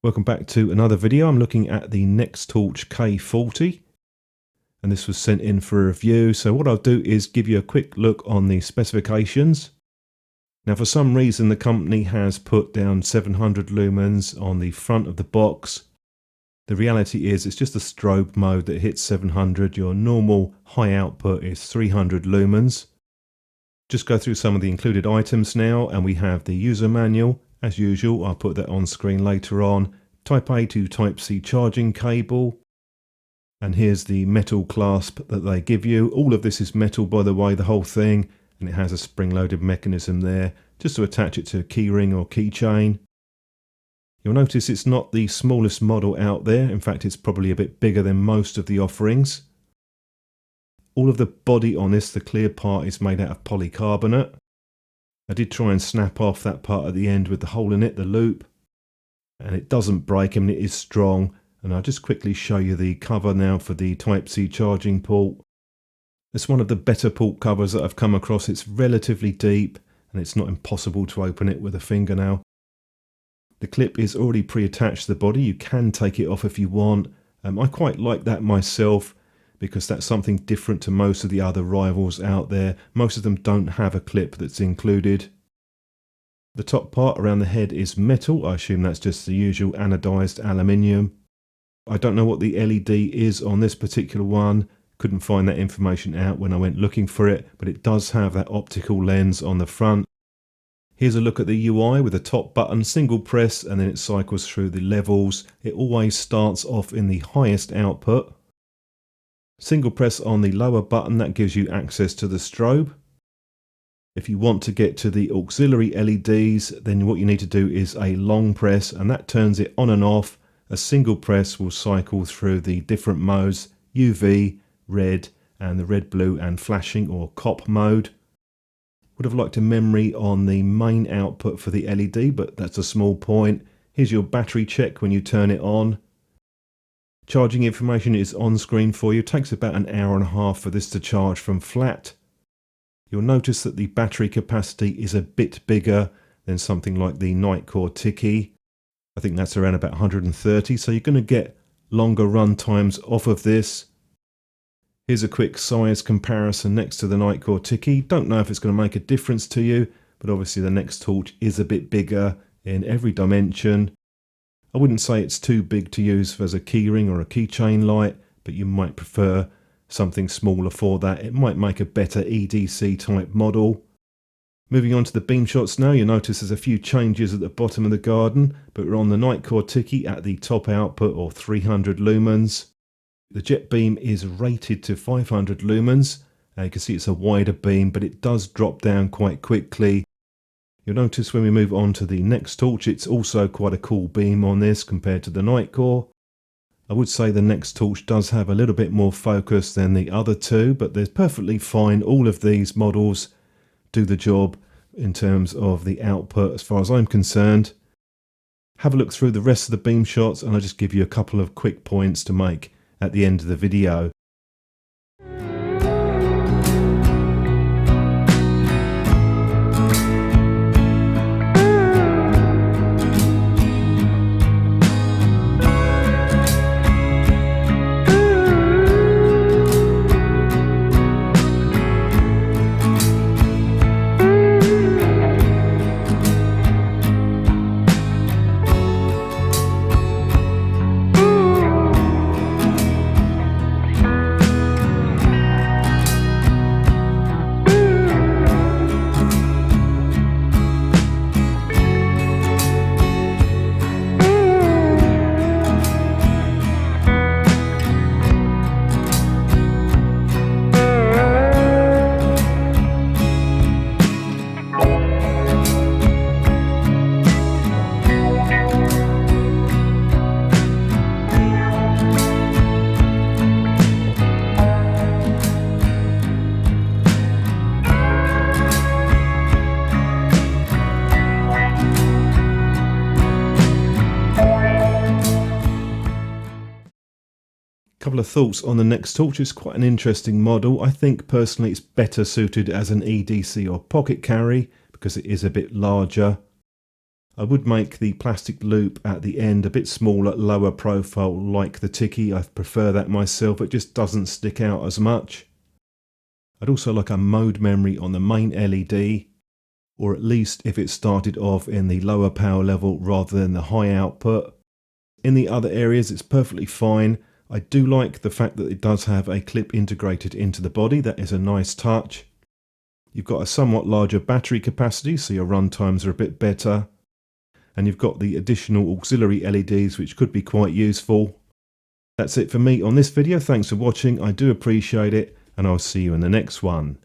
Welcome back to another video. I'm looking at the Nextorch K40 and this was sent in for a review. So what I'll do is give you a quick look on the specifications. Now for some reason the company has put down 700 lumens on the front of the box. The reality is it's just a strobe mode that hits 700. Your normal high output is 300 lumens. Just go through some of the included items now, and we have the user manual. As usual, I'll put that on screen later on. Type A to Type C charging cable. And here's the metal clasp that they give you. All of this is metal, by the way, the whole thing. And it has a spring-loaded mechanism there, just to attach it to a keyring or keychain. You'll notice it's not the smallest model out there. In fact, it's probably a bit bigger than most of the offerings. All of the body on this, the clear part, is made out of polycarbonate. I did try and snap off that part at the end with the hole in it, the loop, and it doesn't break. I mean, it is strong. And I'll just quickly show you the cover now for the Type-C charging port. It's one of the better port covers that I've come across. It's relatively deep and it's not impossible to open it with a fingernail. The clip is already pre-attached to the body. You can take it off if you want. I quite like that myself, because that's something different to most of the other rivals out there. Most of them don't have a clip that's included. The top part around the head is metal. I assume that's just the usual anodized aluminium. I don't know what the LED is on this particular one. Couldn't find that information out when I went looking for it, but it does have that optical lens on the front. Here's a look at the UI with the top button, single press, and then it cycles through the levels. It always starts off in the highest output. Single press on the lower button, that gives you access to the strobe. If you want to get to the auxiliary LEDs, then what you need to do is a long press, and that turns it on and off. A single press will cycle through the different modes, UV, red, and the red, blue, and flashing or COP mode. Would have liked a memory on the main output for the LED, but that's a small point. Here's your battery check when you turn it on. Charging information is on screen for you. It takes about an hour and a half for this to charge from flat. You'll notice that the battery capacity is a bit bigger than something like the Nitecore Tiki. I think that's around about 130, so you're going to get longer run times off of this. Here's a quick size comparison next to the Nitecore Tiki. Don't know if it's going to make a difference to you, but obviously the Nextorch is a bit bigger in every dimension. I wouldn't say it's too big to use as a keyring or a keychain light, but you might prefer something smaller for that. It might make a better EDC type model. Moving on to the beam shots now, you'll notice there's a few changes at the bottom of the garden, but we're on the Nitecore Tiki at the top output, or 300 lumens. The jet beam is rated to 500 lumens. You can see it's a wider beam, but it does drop down quite quickly. You'll notice when we move on to the Nextorch, it's also quite a cool beam on this compared to the Nitecore. I would say the Nextorch does have a little bit more focus than the other two, but they're perfectly fine. All of these models do the job in terms of the output as far as I'm concerned. Have a look through the rest of the beam shots and I'll just give you a couple of quick points to make at the end of the video. Couple of thoughts on the Nextorch. It's quite an interesting model. I think personally it's better suited as an EDC or pocket carry because it is a bit larger. I would make the plastic loop at the end a bit smaller, lower profile like the Tiki. I prefer that myself, it just doesn't stick out as much. I'd also like a mode memory on the main LED, or at least if it started off in the lower power level rather than the high output. In the other areas it's perfectly fine. I do like the fact that it does have a clip integrated into the body. That is a nice touch. You've got a somewhat larger battery capacity, so your run times are a bit better. And you've got the additional auxiliary LEDs, which could be quite useful. That's it for me on this video. Thanks for watching. I do appreciate it, and I'll see you in the next one.